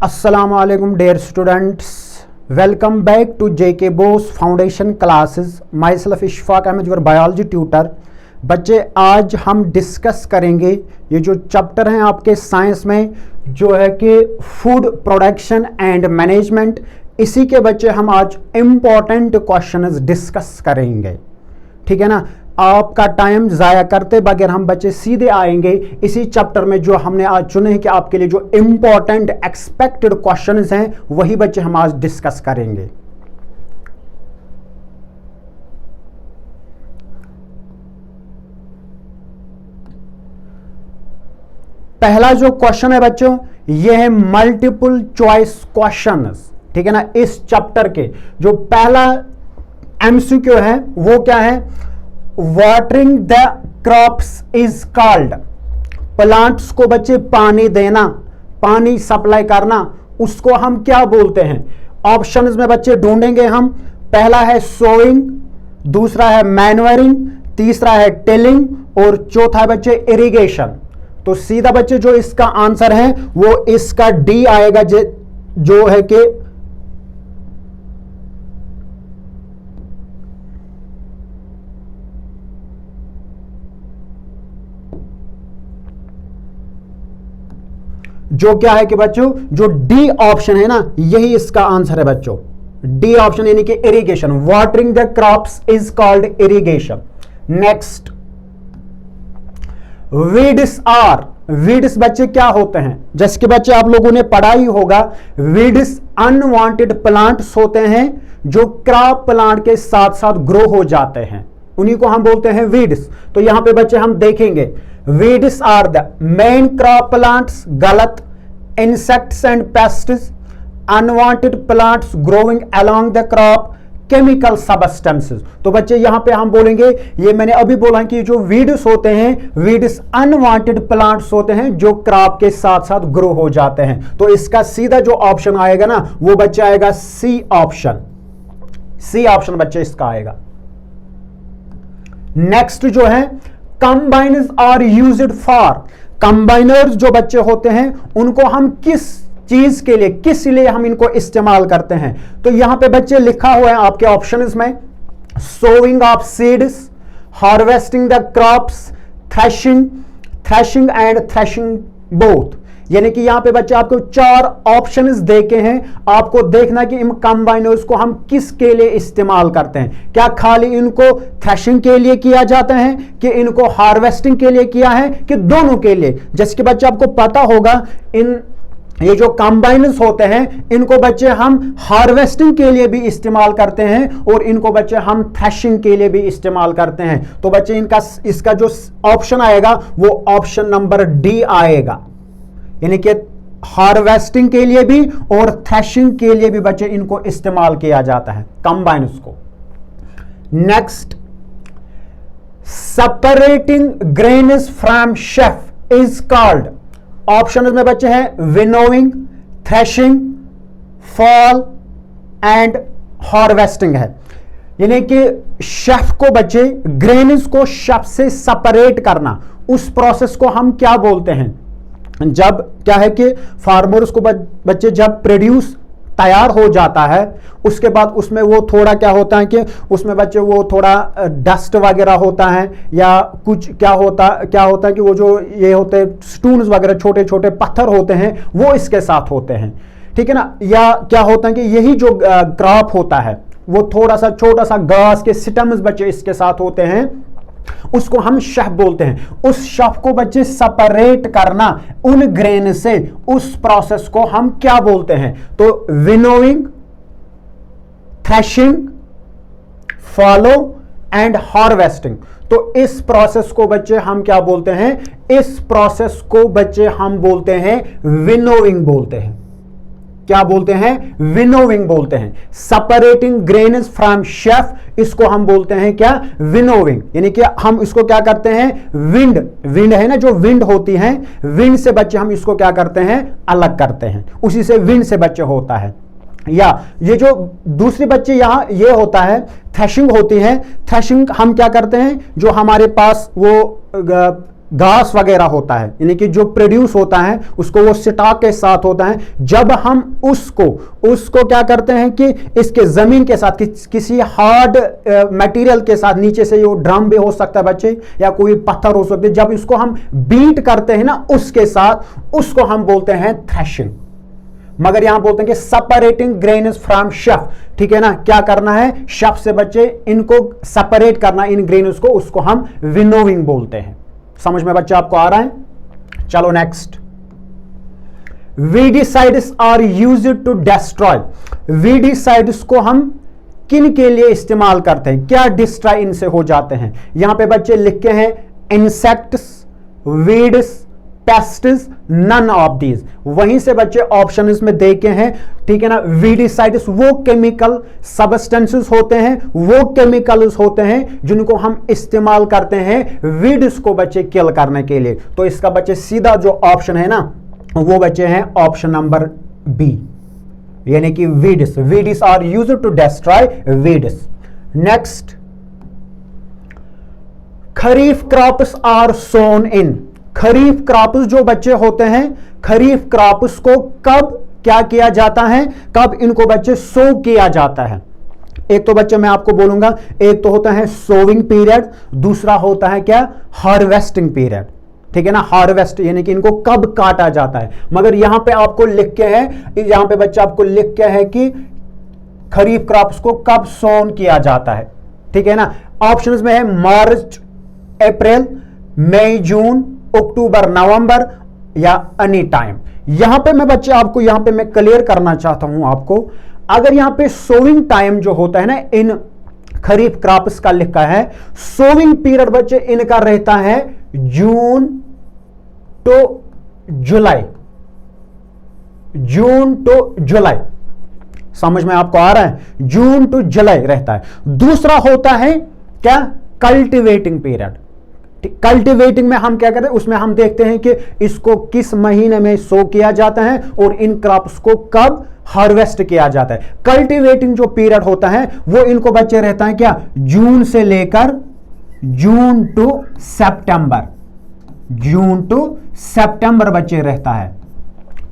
Assalamu alaikum dear students, welcome back to JK Bose Foundation classes. Myself Ishfaq Ahmed, your biology tutor. बच्चे आज हम discuss करेंगे ये जो चैप्टर हैं आपके साइंस में जो है कि फूड प्रोडक्शन एंड मैनेजमेंट, इसी के बच्चे हम आज इम्पॉर्टेंट क्वेश्चंस डिस्कस करेंगे। ठीक है ना, आपका टाइम ज़ाया करते बगैर हम बच्चे सीधे आएंगे इसी चैप्टर में जो हमने आज चुने हैं कि आपके लिए जो इम्पॉर्टेंट एक्सपेक्टेड क्वेश्चंस हैं वही बच्चे हम आज डिस्कस करेंगे। पहला जो क्वेश्चन है बच्चों ये है मल्टीपल चॉइस क्वेश्चंस। ठीक है ना, इस चैप्टर के जो पहला एमसीक्यू है वो क्या है, watering the crops is called. Plants को बच्चे पानी देना, पानी सप्लाई करना, उसको हम क्या बोलते हैं। ऑप्शंस में बच्चे ढूंढेंगे हम। पहला है सोइंग, दूसरा है मैन्योरिंग, तीसरा है टिलिंग और चौथा है बच्चे इरिगेशन। तो सीधा बच्चे जो इसका आंसर है वो इसका डी आएगा, जो है कि जो क्या है कि बच्चों जो डी ऑप्शन है ना यही इसका आंसर है बच्चों। डी ऑप्शन यानी कि irrigation, watering the crops is called irrigation. Next, weeds are, weeds बच्चे क्या होते हैं, जैसे कि बच्चे आप लोगों ने पढ़ा ही होगा, वीड्स अनवांटेड प्लांट्स होते हैं जो क्रॉप प्लांट के साथ साथ ग्रो हो जाते हैं, उन्हीं को हम बोलते हैं वीड्स। तो यहां पे बच्चे हम देखेंगे weeds are the main crop plants, गलत। Insects and pests, unwanted plants growing along the crop, chemical substances. तो बच्चे यहां पे हम बोलेंगे, ये मैंने अभी बोला कि जो वीड्स होते हैं, वीड्स अनवांटेड प्लांट्स होते हैं जो क्रॉप के साथ साथ ग्रो हो जाते हैं। तो इसका सीधा जो ऑप्शन आएगा ना वो बच्चा आएगा सी ऑप्शन। सी ऑप्शन बच्चे इसका आएगा। नेक्स्ट जो है कंबाइनर्स आर यूज्ड फॉर, कंबाइनर्स जो बच्चे होते हैं उनको हम किस चीज के लिए, किस लिए हम इनको इस्तेमाल करते हैं। तो यहां पे बच्चे लिखा हुआ है आपके ऑप्शंस में, sowing of seeds, harvesting the crops, threshing and threshing both. यानी कि यहां पे बच्चे आपको चार ऑप्शंस देखे हैं, आपको देखना कि इन कंबाइनर्स को हम किसके लिए इस्तेमाल करते हैं। क्या खाली इनको थ्रेशिंग के लिए किया जाता है कि इनको हार्वेस्टिंग के लिए किया है कि दोनों के लिए। जैसे कि बच्चे आपको पता होगा ये जो कंबाइनर्स होते हैं इनको बच्चे हम हार्वेस्टिंग के लिए भी इस्तेमाल करते हैं और इनको बच्चे हम थ्रेशिंग के लिए भी इस्तेमाल करते हैं। तो बच्चे इसका जो ऑप्शन आएगा वो ऑप्शन नंबर डी आएगा, यानी कि हार्वेस्टिंग के लिए भी और थ्रेशिंग के लिए भी बच्चे इनको इस्तेमाल किया जाता है कंबाइनर्स को। Next, separating grains from chef is called. Option में बच्चे हैं winnowing, threshing, fall and harvesting है। यानी कि शेफ को बच्चे ग्रेन्स को शेफ से सेपरेट करना, उस प्रोसेस को हम क्या बोलते हैं। जब क्या है कि फार्मर्स को बच्चे जब प्रोड्यूस तैयार हो जाता है उसके बाद उसमें वो थोड़ा क्या होता है कि उसमें बच्चे वो थोड़ा डस्ट वगैरह होता है या कुछ क्या होता है कि वो जो ये होते हैं स्टून्स वगैरह, छोटे छोटे पत्थर होते हैं वो इसके साथ होते हैं। ठीक है ना, या क्या होता है कि यही जो क्रॉप होता है वो थोड़ा सा छोटा सा घास के स्टेम्स बच्चे इसके साथ होते हैं, उसको हम शेफ बोलते हैं। उस शेफ को बच्चे सेपरेट करना उन ग्रेन से, उस प्रोसेस को हम क्या बोलते हैं। तो winnowing, threshing, follow and harvesting. तो इस प्रोसेस को बच्चे हम क्या बोलते हैं, इस प्रोसेस को बच्चे हम बोलते हैं विनोइंग बोलते हैं। क्या बोलते हैं, विनोविंग बोलते हैं। सेपरेटिंग ग्रेन्स फ्रॉम शेफ, इसको हम बोलते हैं क्या, विनोविंग। यानी कि हम इसको क्या करते हैं, विंड है ना, जो विंड होती है, विंड से बच्चे हम इसको क्या करते हैं, अलग करते हैं, उसी से विंड से बच्चे होता है। या ये जो दूसरी बच्चे यहां ये होता है थ्रेशिंग होती है। थ्रेशिंग हम क्या करते हैं, जो हमारे पास वो घास वगैरह होता है, यानी कि जो प्रोड्यूस होता है उसको वो स्टॉक के साथ होता है। जब हम उसको क्या करते हैं कि इसके जमीन के साथ किसी हार्ड मटेरियल के साथ, नीचे से वो ड्रम भी हो सकता है बच्चे या कोई पत्थर हो सकते हैं, जब इसको हम बीट करते हैं ना उसके साथ, उसको हम बोलते हैं थ्रेशिंग। मगर यहां बोलते हैं कि सेपरेटिंग ग्रेन्स फ्रॉम शफ, ठीक है ना, क्या करना है शफ से बच्चे इनको सेपरेट करना, इन ग्रेन्स को, उसको हम विनोविंग बोलते हैं। समझ में बच्चे आपको आ रहा है? चलो next, weedicides are used to destroy. Weedicides को हम किन के लिए इस्तेमाल करते हैं, क्या डिस्ट्रॉय इनसे हो जाते हैं? यहां पे बच्चे लिखे हैं insects, weeds, pests, none of these. वहीं से बच्चे ऑप्शन इसमें देखे हैं, ठीक है ना। वीडीसाइड्स वो केमिकल सब्सटेंसेस होते हैं, वो केमिकल्स होते हैं जिनको हम इस्तेमाल करते हैं वीड्स को बच्चे किल करने के लिए। तो इसका बच्चे सीधा जो ऑप्शन है ना वो बच्चे हैं ऑप्शन नंबर बी, यानी कि weeds. Weeds are used to destroy weeds. Next, kharif crops are sown in. Kharif crops जो बच्चे होते हैं, खरीफ क्रॉप्स को कब क्या किया जाता है, कब इनको बच्चे सो किया जाता है? एक तो बच्चे मैं आपको बोलूंगा, एक तो होता है सोविंग पीरियड, दूसरा होता है क्या, हार्वेस्टिंग पीरियड, ठीक है ना। हार्वेस्ट यानी कि इनको कब काटा जाता है। मगर यहां पे आपको लिख के है, यहां पे बच्चा आपको लिख के है कि खरीफ क्रॉप्स को कब सोन किया जाता है, ठीक है ना। ऑप्शंस में है मार्च, अप्रैल, मई, जून, अक्टूबर, नवंबर या एनी टाइम। यहां पे मैं बच्चे आपको यहां पे मैं क्लियर करना चाहता हूं आपको, अगर यहां पे सोविंग टाइम जो होता है ना इन खरीफ क्रॉप्स का लिखा है, सोविंग पीरियड बच्चे इनका रहता है जून टू जुलाई, जून टू जुलाई। समझ में आपको आ रहा है? जून टू जुलाई रहता है। दूसरा होता है क्या, कल्टीवेटिंग पीरियड। कल्टीवेटिंग में हम क्या करते हैं, उसमें हम देखते हैं कि इसको किस महीने में सो किया जाता है और इन क्रॉप्स को कब हार्वेस्ट किया जाता है। कल्टीवेटिंग जो पीरियड होता है वो इनको बच्चे रहता है क्या, जून से लेकर जून टू सितंबर, जून टू सितंबर बच्चे रहता है,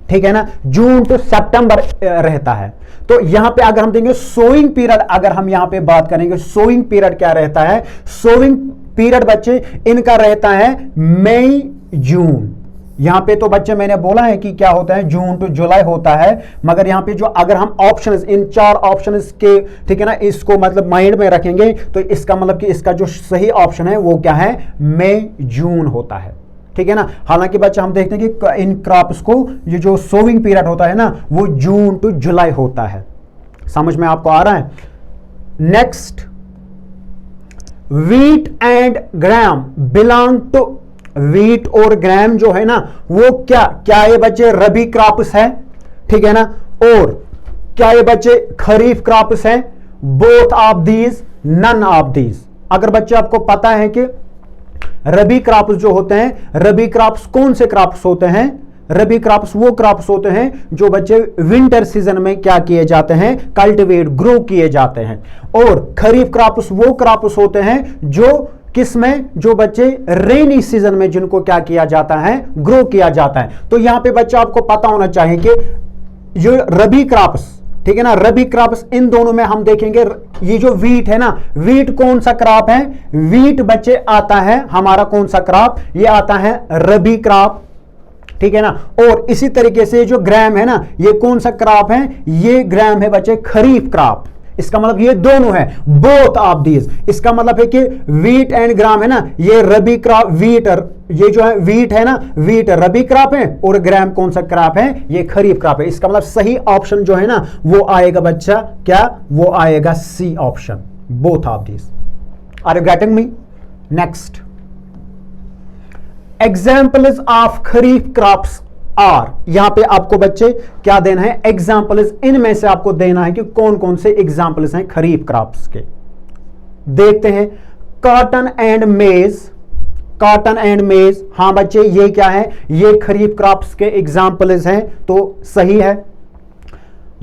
ठीक है ना, जून टू सितंबर रहता है। तो यहां पे अगर हम देंगे सोइंग पीरियड, अगर हम यहां पे बात करेंगे सोइंग पीरियड क्या रहता है, सोइंग पीरियड बच्चे इनका रहता है मई जून। यहां पे तो बच्चे मैंने बोला है कि क्या होता है, जून टू जुलाई होता है, मगर यहां पे जो अगर हम ऑप्शंस, इन चार ऑप्शंस के, ठीक है ना, इसको मतलब माइंड में रखेंगे तो इसका मतलब कि इसका जो सही ऑप्शन है वो क्या है, मई जून होता है, ठीक है ना। हालांकि बच्चे हम देखते हैं कि इन क्रॉप्स को ये जो सोविंग पीरियड होता है ना वो जून टू जुलाई होता है। समझ में आपको आ रहा है? Next, wheat and gram belong to, wheat और ग्राम जो है ना वो क्या क्या ये बच्चे रबी क्रॉप्स है, ठीक है ना, और क्या ये बच्चे खरीफ क्रॉप्स हैं, both of these, none of these. अगर बच्चे आपको पता है कि रबी क्रॉप्स जो होते हैं, रबी क्रॉप्स कौन से क्रॉप्स होते हैं, रबी क्रॉप्स वो क्रॉप्स होते हैं जो बच्चे विंटर सीजन में क्या किए जाते हैं, कल्टीवेट, ग्रो किए जाते हैं। और खरीफ क्रॉप्स वो क्रॉप्स होते हैं जो किसमें, जो बच्चे रेनी सीजन में जिनको क्या किया जाता है, ग्रो किया जाता है। तो यहां पे बच्चा आपको पता होना चाहिए कि जो रबी क्रॉप्स, ठीक है ना, रबी क्रॉप्स इन दोनों में हम देखेंगे, ये जो व्हीट है ना, व्हीट कौन सा क्रॉप है, व्हीट बच्चे आता है हमारा कौन सा क्रॉप, ये आता है रबी क्रॉप, ठीक है ना। और इसी तरीके से जो ग्राम है ना, ये कौन सा क्रॉप है, ये ग्राम है बच्चे खरीफ क्रॉप। इसका मतलब ये दोनों है, बोथ ऑफ दीज। इसका मतलब है कि व्हीट एंड ग्राम है ना, ये रबी क्रॉप, व्हीट, ये जो है व्हीट है ना, व्हीट रबी क्रॉप है और ग्राम कौन सा क्रॉप है, ये खरीफ क्रॉप है। इसका मतलब सही ऑप्शन जो है ना वो आएगा बच्चा क्या, वो आएगा C option, both of these. Are you getting me? Next, examples of kharif crops are, यहां पे आपको बच्चे क्या देना है, एग्जाम्पल्स, इनमें से आपको देना है कि कौन कौन से एग्जाम्पल्स हैं खरीफ क्रॉप्स के। देखते हैं, कॉटन एंड मेज, कॉटन एंड मेज, हां बच्चे ये क्या है, ये खरीफ क्रॉप्स के एग्जाम्पल्स हैं, तो सही है।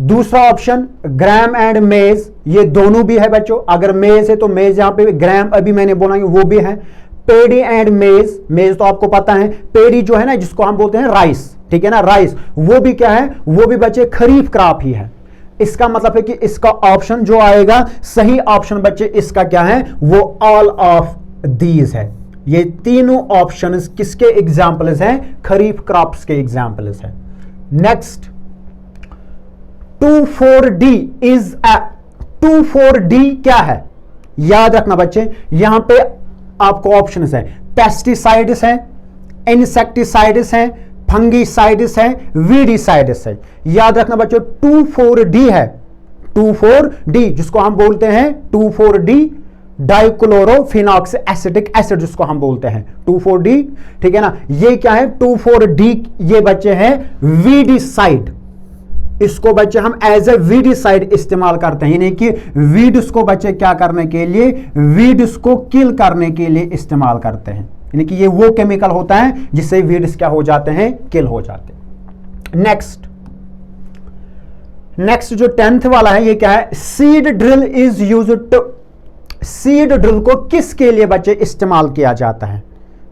दूसरा ऑप्शन ग्राम एंड मेज, ये दोनों भी है बच्चों, अगर मेज है तो मेज, यहां पे ग्राम अभी मैंने बोला वो भी है। पेडी एंड मेज, मेज तो आपको पता है, पेडी जो है ना जिसको हम बोलते हैं राइस, ठीक है ना, राइस, वो भी क्या है, वो भी बच्चे खरीफ क्रॉप ही है। इसका मतलब है कि इसका ऑप्शन जो आएगा, सही ऑप्शन बच्चे इसका क्या है, वो ऑल ऑफ दीज है। ये तीनों ऑप्शंस किसके एग्जांपल्स हैं, खरीफ क्रॉप्स के एग्जांपल्स हैं। नेक्स्ट 24D इज 24D क्या है, याद रखना बच्चे, यहां पे आपको ऑप्शंस है, पेस्टिसाइड्स है, इंसेक्टिसाइड्स है, फंगिसाइड्स है, वीडिसाइड्स है। याद रखना बच्चों 24D है, 24D जिसको हम बोलते हैं 24D डाइक्लोरोफिनॉक्स एसिटिक एसिड जिसको हम बोलते हैं 24D, ठीक है ना। ये क्या है 24D, ये बच्चे हैं वीडिसाइड, इसको बच्चे हम एज ए वीडिसाइड इस्तेमाल करते हैं, यानी कि वीड्स को बच्चे क्या करने के लिए, वीड्स को किल करने के लिए इस्तेमाल करते हैं, यानी कि ये वो केमिकल होता है जिससे वीड्स क्या हो जाते हैं, किल हो जाते हैं। नेक्स्ट जो 10th वाला है, ये क्या है, seed drill is used to, seed drill को किसके लिए बच्चे इस्तेमाल किया जाता है,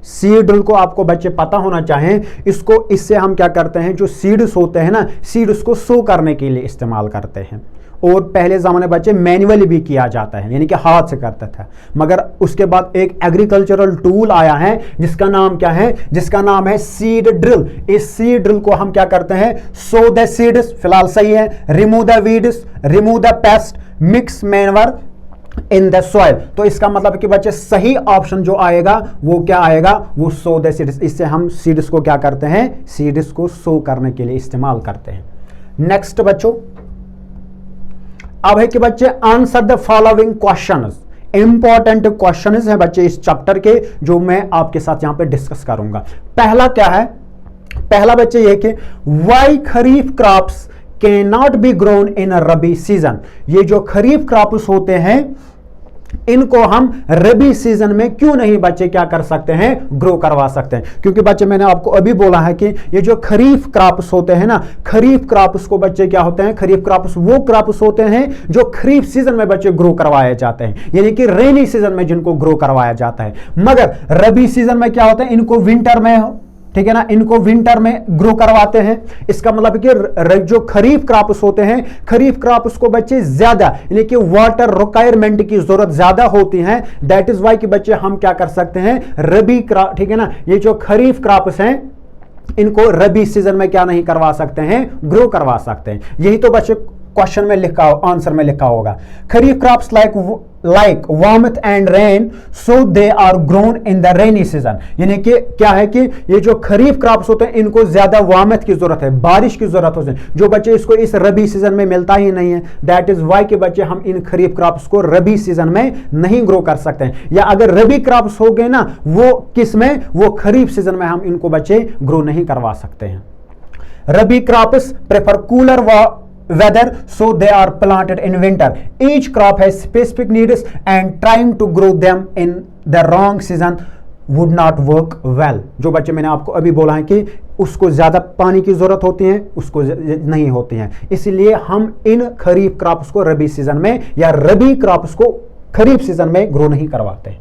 सीड ड्रिल को आपको बच्चे पता होना चाहिए। इसको, इससे हम क्या करते हैं, जो सीड्स होते हैं ना, सीड्स को सो करने के लिए इस्तेमाल करते हैं, और पहले ज़माने बच्चे मैन्युअली भी किया जाता है, यानी कि हाथ से करता था, मगर उसके बाद एक एग्रीकल्चरल टूल आया है जिसका नाम क्या है, जिसका नाम है सीड ड्रिल। इस सीड ड्रिल को हम क्या करते हैं, सो द सीड्स, फिलहाल सही है, remove the weeds, remove the paste, mix manure in the soil. तो इसका मतलब है कि बच्चे सही ऑप्शन जो आएगा वो क्या आएगा, वो सो द सीड्स। इससे हम सीड्स को क्या करते हैं, सीड्स को सो करने के लिए इस्तेमाल करते हैं। नेक्स्ट बच्चों अब है कि बच्चे answer the following questions, important questions हैं बच्चे इस चैप्टर के, जो मैं आपके साथ यहां पे डिस्कस करूंगा। पहला क्या है, पहला बच्चे ये कि why kharif crops can not be grown in rabi season. ये जो खरीफ क्रॉप्स होते हैं इनको हम रबी सीजन में क्यों नहीं बच्चे क्या कर सकते हैं, ग्रो करवा सकते हैं। क्योंकि बच्चे मैंने आपको अभी बोला है कि ये जो खरीफ क्रॉप्स होते हैं ना, खरीफ क्रॉप्स को बच्चे क्या होते हैं, खरीफ क्रॉप्स वो क्रॉप्स होते हैं जो खरीफ सीजन में बच्चे ग्रो करवाए जाते हैं, यानी कि रेनी सीजन में जिनको ग्रो करवाया जाता है। मगर रबी सीजन में क्या होता है, इनको विंटर में, ठीक है ना, इनको विंटर में ग्रो करवाते हैं। इसका मतलब कि जो खरीफ क्रॉप्स होते हैं, खरीफ क्रॉप्स को बच्चे ज्यादा, यानी कि वाटर रिक्वायरमेंट की जरूरत ज्यादा होती है। दैट इज वाई कि बच्चे हम क्या कर सकते हैं, रबी क्रॉप, ठीक है ना, ये जो खरीफ क्रॉप्स हैं इनको रबी सीजन में क्या नहीं करवा सकते हैं, ग्रो करवा सकते हैं। यही तो बच्चे क्वेश्चन में लिखा, आंसर में लिखा होगा, kharif crops like warmth and rain so they are grown in the rainy season. यानी कि क्या है कि ये जो खरीफ क्रॉप्स होते हैं इनको ज्यादा वार्मथ की जरूरत है, बारिश की जरूरत होती है, जो बच्चे इसको इस रबी सीजन में मिलता ही नहीं है। दैट इज वाई कि बच्चे हम इन खरीफ क्रॉप्स को रबी सीजन में नहीं ग्रो कर सकते हैं, या अगर रबी क्रॉप्स हो गए ना वो किस में, वो खरीफ सीजन में हम इनको बच्चे ग्रो नहीं करवा सकते हैं। Rabi crops prefer cooler weather, so they are planted in winter. Each crop has specific needs and trying to grow them in the wrong season would not work well. जो बच्चे मैंने आपको अभी बोला है कि उसको ज्यादा पानी की जरूरत होती है, उसको नहीं होती है, इसलिए हम इन खरीफ क्रॉप्स को रबी सीजन में या रबी क्रॉप्स को खरीफ सीजन में ग्रो नहीं करवाते।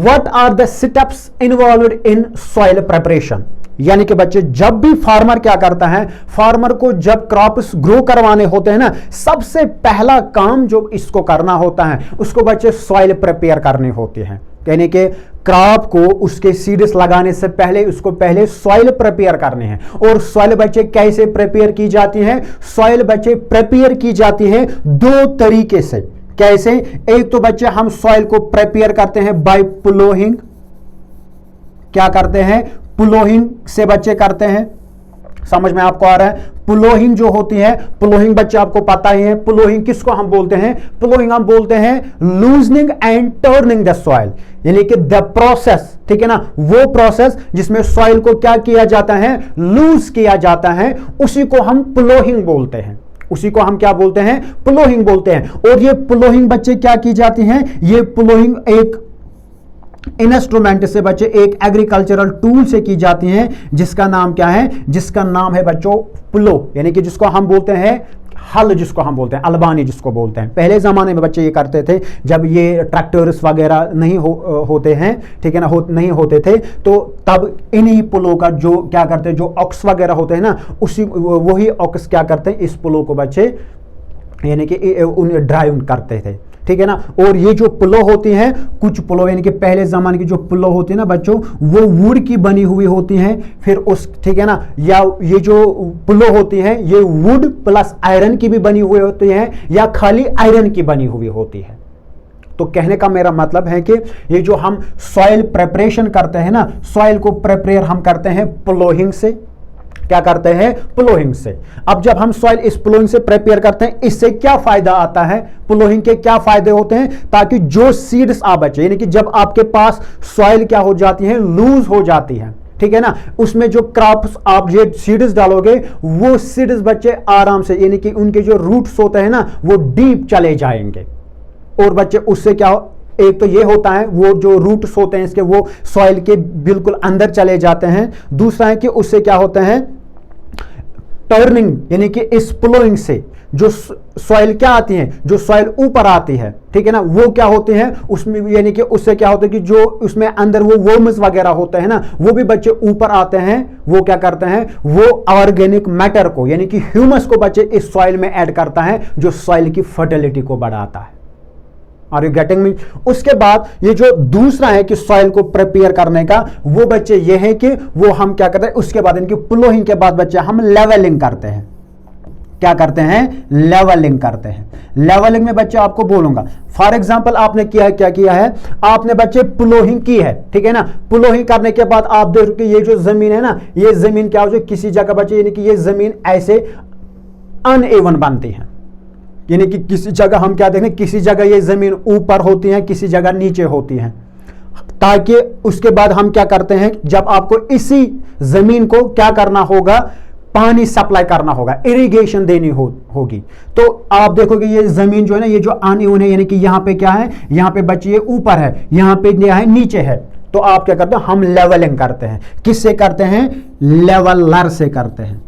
What are the steps involved in soil preparation? यानी कि बच्चे जब भी फार्मर क्या करता है, फार्मर को जब क्रॉप्स ग्रो करवाने होते हैं ना, सबसे पहला काम जो इसको करना होता है उसको बच्चे सॉइल प्रिपेयर करनी होती है। यानी कि क्रॉप को उसके सीड्स लगाने से पहले उसको पहले सॉइल प्रिपेयर करने हैं। और सॉइल बच्चे कैसे प्रिपेयर की जाती है, सॉइल बच्चे प्रिपेयर की जाती है दो तरीके से। कैसे, एक तो बच्चे हम सॉइल को प्रिपेयर करते हैं बाय प्लोइंग, क्या करते हैं, प्लोइंग से बच्चे करते हैं, समझ में आपको आ रहा है। प्लोइंग जो होती है, प्लोइंग बच्चे आपको पता ही है, प्लोइंग किसको हम बोलते हैं, प्लोइंग हम बोलते हैं loosening and turning the soil, यानी कि द प्रोसेस, ठीक है ना, वो प्रोसेस जिसमें सॉइल को क्या किया जाता है, लूज किया जाता है, उसी को हम प्लोइंग बोलते हैं, उसी को हम क्या बोलते हैं, प्लोइंग बोलते हैं। और ये प्लोइंग बच्चे क्या की जाती है, ये प्लोइंग एक इंस्ट्रूमेंट से बच्चे, एक एग्रीकल्चरल टूल से की जाती हैं, जिसका नाम क्या है, जिसका नाम है बच्चों प्लो, यानी कि जिसको हम बोलते हैं हल जिसको हम बोलते हैं, अलबानी जिसको बोलते हैं। पहले ज़माने में बच्चे ये करते थे, जब ये ट्रैक्टर्स वगैरह नहीं होते हैं, ठीक है ना, नहीं होते थे, तो तब इन्हीं पुलों का जो क्या करते हैं, जो ऑक्स वगैरह होते हैं ना, उसी वही ऑक्स क्या करते हैं, इस पुलों को बच्चे यानी कि उन्हें ड्राइव करते थे, ठीक है ना। और ये जो पुलो होती हैं, कुछ पुलो यानी कि पहले जमाने की जो पुलो होती है ना बच्चों, वो वुड की बनी हुई होती हैं, फिर उस, ठीक है ना, या ये जो पुलो होती हैं ये वुड प्लस आयरन की भी बनी हुई होती हैं, या खाली आयरन की बनी हुई होती है। तो कहने का मेरा मतलब है कि ये जो हम सॉइल प्रिपरेशन करते हैं ना, सॉइल को प्रिपेयर हम करते हैं प्लोइंग से, क्या करते हैं, प्लोइंग से। अब जब हम सॉइल इस प्लोइंग से प्रिपेयर करते हैं, इससे क्या फायदा आता है, प्लोइंग के क्या फायदे होते हैं, ताकि जो सीड्स आ बचे, यानी कि जब आपके पास सॉइल क्या हो जाती है, लूज हो जाती है, ठीक है ना, उसमें जो क्रॉप्स आप ये सीड्स डालोगे, वो सीड्स बच्चे आराम से, यानी कि उनके जो रूट्स होते हैं ना, वो डीप चले जाएंगे। और बच्चे उससे क्या एक तो ये होता है, वो जो रूट्स होते हैं इसके, वो सॉइल के बिल्कुल अंदर चले जाते हैं। दूसरा है कि उससे क्या होता है, टर्निंग, यानी कि इस प्लोइंग से जो सॉइल क्या आती है, जो सॉइल ऊपर आती है, ठीक है ना, वो क्या होते हैं उसमें, यानी कि उससे क्या होता है कि जो उसमें अंदर वो वर्म्स वगैरह होते हैं ना, वो भी बच्चे ऊपर आते हैं, वो क्या करते हैं, वो ऑर्गेनिक मैटर को, यानी कि ह्यूमस को बच्चे इस सॉइल में ऐड करता है, जो सॉइल की फर्टिलिटी को बढ़ाता है। Are you getting me? उसके बाद ये जो दूसरा है कि सॉइल को प्रिपेयर करने का, वो बच्चे ये है कि वो हम क्या करते हैं, उसके बाद इनकी प्लोइंग के बाद बच्चे हम लेवलिंग करते हैं। क्या करते हैं, लेवलिंग करते हैं। लेवलिंग में बच्चे आपको बोलूंगा, फॉर एग्जांपल आपने किया है, क्या किया है आपने बच्चे, प्लोइंग की है, ठीक है ना। प्लोइंग करने के बाद आप देखो कि ये जो जमीन है ना, ये जमीन क्या हो जाए, किसी जगह बच्चे, यानी कि ये जमीन ऐसे अनइवन बनती है, यानी कि किसी जगह हम क्या देखें, किसी जगह ये जमीन ऊपर होती है, किसी जगह नीचे होती है, ताकि उसके बाद हम क्या करते हैं, जब आपको इसी जमीन को क्या करना होगा, पानी सप्लाई करना होगा, इरिगेशन देनी होगी, तो आप देखोगे ये जमीन जो है ना, ये जो अनइवन है, यानी कि यहाँ पे क्या है, यहाँ पे बच्चे ऊपर है, यहाँ पे है नीचे है, तो आप क्या करते हैं, हम लेवलिंग करते हैं। किससे करते हैं, लेवलर से करते हैं।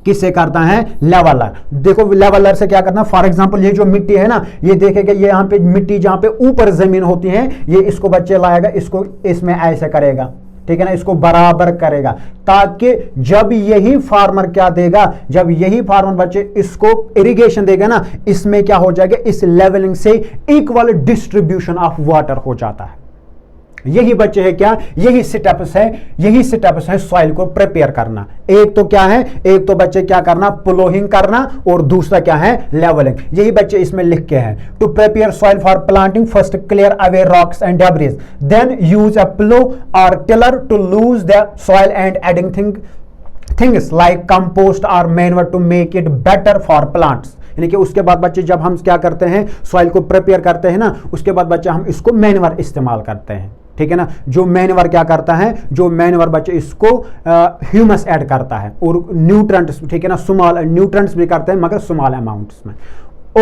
किससे करता है, लेवलर। देखो लेवलर से क्या करना है, फॉर एग्जांपल ये जो मिट्टी है ना, ये देखेगा, ये यहाँ पे मिट्टी जहाँ पे ऊपर जमीन होती है, ये इसको बच्चे लाएगा, इसको इसमें ऐसे करेगा, ठीक है ना, इसको बराबर करेगा, ताकि जब यही फार्मर क्या देगा, जब यही फार्मर बच्चे इसको इरिगेशन देगा ना, इसमें क्या हो जाएगा, इस लेवलिंग से इक्वल डिस्ट्रीब्यूशन ऑफ वाटर हो जाता है। यही बच्चे है क्या, यही स्टेप्स है, यही स्टेप्स है सॉइल को प्रिपेयर करना। एक तो क्या है, एक तो बच्चे क्या करना, प्लोइंग करना, और दूसरा क्या है, लेवलिंग। यही बच्चे इसमें लिख के हैं। To prepare soil for planting, first clear away rocks and debris, then use a plough और tiller to loose the soil and adding things like compost और manure to make it better for plants. यानी कि उसके बाद बच्चे जब हम क्या करते हैं, सॉइल को प्रिपेयर करते हैं ना, उसके बाद बच्चे हम इसको मैन्योर इस्तेमाल करते हैं, ठीक है ना। जो मैन्योर क्या करता है, जो मैन्योर बच्चे इसको ह्यूमस ऐड करता है, और न्यूट्रेंट्स, ठीक है ना, स्मॉल न्यूट्रेंट्स भी करते हैं मगर स्मॉल अमाउंट्स में।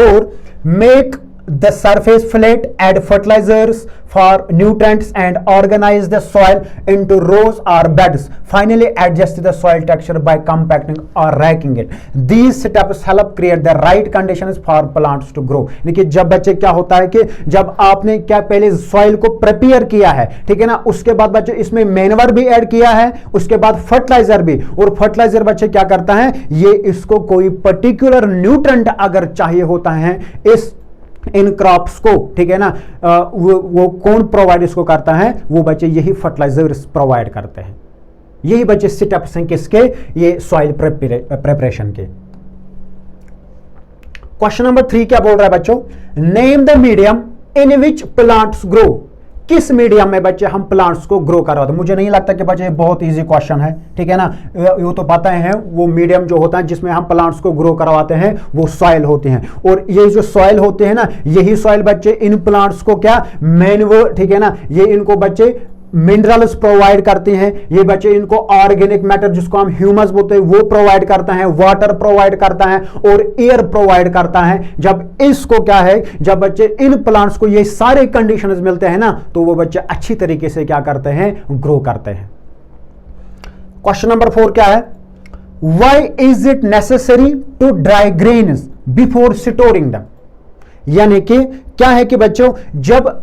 और make the surface flat, add fertilizers for nutrients and organize the soil into rows or beds. Finally adjust the soil texture by compacting or racking it. These steps help create the right conditions for plants to grow. यानी जब बच्चे क्या होता है कि जब आपने क्या पहले सॉइल को प्रिपेयर किया है, ठीक है ना, उसके बाद बच्चे इसमें मैन्योर भी ऐड किया है, उसके बाद फर्टिलाइजर भी, और फर्टिलाइजर बच्चे क्या करता है, ये इसको कोई पर्टिकुलर न्यूट्रेंट अगर चाहिए होता है इन क्रॉप्स को, ठीक है ना, वो कौन प्रोवाइड इसको करता है, वो बच्चे यही फर्टिलाइजर्स प्रोवाइड करते हैं। यही बच्चे स्टेप्स हैं किसके, ये सॉइल प्रिपरेशन के। क्वेश्चन नंबर 3 क्या बोल रहा है बच्चों, name the medium in which plants grow. किस मीडियम में बच्चे हम प्लांट्स को ग्रो करवाते हैं। मुझे नहीं लगता कि बच्चे बहुत इजी क्वेश्चन है, ठीक है ना, वो तो पता है, वो मीडियम जो होता है जिसमें हम प्लांट्स को ग्रो करवाते हैं वो सॉइल होते हैं, और ये जो सॉइल होते हैं ना, यही सॉइल बच्चे इन प्लांट्स को क्या मैन्योर, ठीक है ना, ये इनको बच्चे मिनरल्स प्रोवाइड करते हैं, ये बच्चे इनको ऑर्गेनिक मैटर जिसको हम ह्यूमस बोलते हैं वो प्रोवाइड करता है, वाटर प्रोवाइड करता है, और एयर प्रोवाइड करता है। जब इसको क्या है, जब बच्चे इन प्लांट्स को ये सारे कंडीशंस मिलते हैं ना, तो वो बच्चे अच्छी तरीके से क्या करते हैं, ग्रो करते हैं। क्वेश्चन नंबर 4 क्या है, Why is it necessary to dry grains before storing दम। यानी कि क्या है कि बच्चों, जब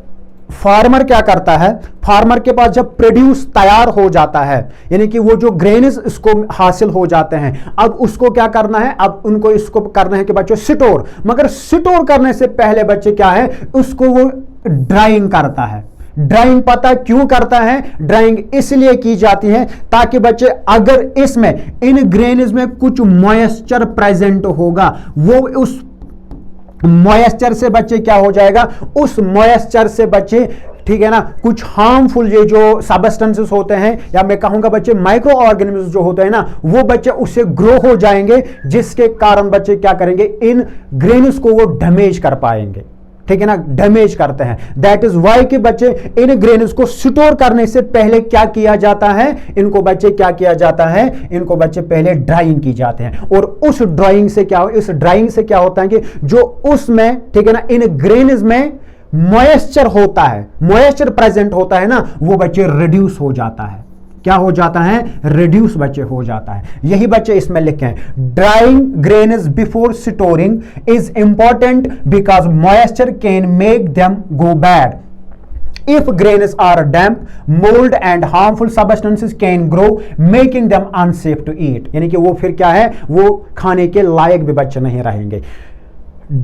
फार्मर क्या करता है, फार्मर के पास जब प्रोड्यूस तैयार हो जाता है, यानी कि वो जो ग्रेन्स इसको हासिल हो जाते हैं, अब उसको क्या करना है, अब उनको इसको करना है कि बच्चों स्टोर। मगर स्टोर करने से पहले बच्चे क्या है, उसको वो ड्राइंग करता है। ड्राइंग पता क्यों करता है? ड्राइंग इसलिए की जाती है ताकि बच्चे अगर इसमें इन ग्रेन्स में कुछ मॉइस्चर प्रेजेंट होगा, वो उस मॉइस्चर से बच्चे क्या हो जाएगा, उस मॉइस्चर से बच्चे, ठीक है ना, कुछ हार्मफुल ये जो सबस्टेंसेस होते हैं, या मैं कहूंगा बच्चे माइक्रो ऑर्गेनिज्म जो होते हैं ना, वो बच्चे उससे ग्रो हो जाएंगे, जिसके कारण बच्चे क्या करेंगे, इन ग्रेन्स को वो डैमेज कर पाएंगे। ठीक है ना, डैमेज करते हैं। दैट इज वाई कि बच्चे इन ग्रेन्स को स्टोर करने से पहले क्या किया जाता है, इनको बच्चे क्या किया जाता है, इनको बच्चे पहले ड्राइंग की जाते हैं। और उस ड्राइंग से क्या, इस ड्राइंग से क्या होता है कि जो उसमें, ठीक है ना, इन ग्रेन्स में मॉइस्चर होता है, मॉइस्चर प्रेजेंट होता है ना, वो बच्चे रिड्यूस हो जाता है। क्या हो जाता है? रिड्यूस बच्चे हो जाता है। यही बच्चे इसमें लिखे हैं, drawing grains before storing is important because moisture can make them go bad. If grains are damp, mold and harmful substances can grow, making them unsafe to eat. यानी कि वो फिर क्या है, वो खाने के लायक भी बच्चे नहीं रहेंगे।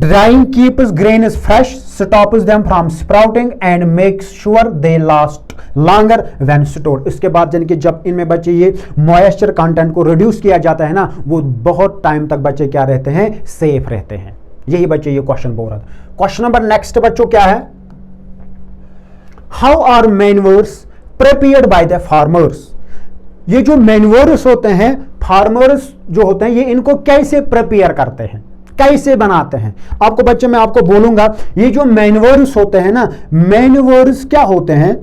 Drying keeps grains fresh, stops them from sprouting and makes sure they last longer when stored. इसके बाद यानी कि जब इनमें बच्चे ये मॉइस्चर कंटेंट को रिड्यूस किया जाता है ना, वो बहुत टाइम तक बच्चे क्या रहते हैं, सेफ रहते हैं। यही बच्चे ये क्वेश्चन बोल रहा था। क्वेश्चन नंबर नेक्स्ट बच्चों क्या है, how are manures prepared by the farmers. ये जो मैन्योर्स होते हैं, फार्मर्स जो होते हैं, ये इनको कैसे प्रिपेयर करते हैं, कैसे बनाते हैं। आपको बच्चे मैं आपको बोलूंगा, ये जो मैन्योर्स होते हैं ना, मैन्योर्स क्या होते हैं,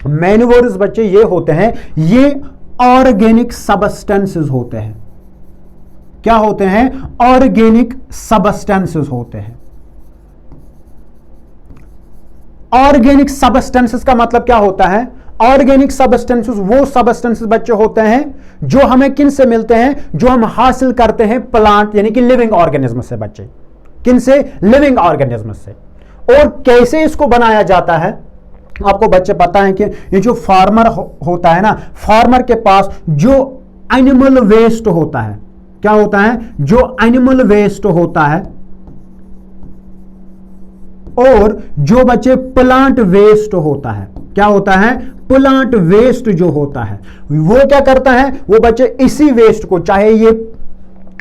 मैन्योर्स बच्चे ये होते हैं, ये ऑर्गेनिक सबस्टेंसेस होते हैं। क्या होते हैं? ऑर्गेनिक सबस्टेंसेस होते हैं। ऑर्गेनिक सबस्टेंसेस का मतलब क्या होता है? ऑर्गेनिक सबस्टेंसेस वो सबस्टेंसेस बच्चे होते हैं जो हमें किन से मिलते हैं, जो हम हासिल करते हैं प्लांट यानी कि लिविंग ऑर्गेनिज्म से बच्चे। किन से? लिविंग ऑर्गेनिज्म से। और कैसे इसको बनाया जाता है, आपको बच्चे पता है कि ये जो फार्मर होता है ना, फार्मर के पास जो एनिमल वेस्ट होता है, क्या होता है, जो एनिमल वेस्ट होता है, और जो बच्चे प्लांट वेस्ट होता है, क्या होता है, प्लांट वेस्ट जो होता है, वो क्या करता है, वो बच्चे इसी वेस्ट को, चाहे ये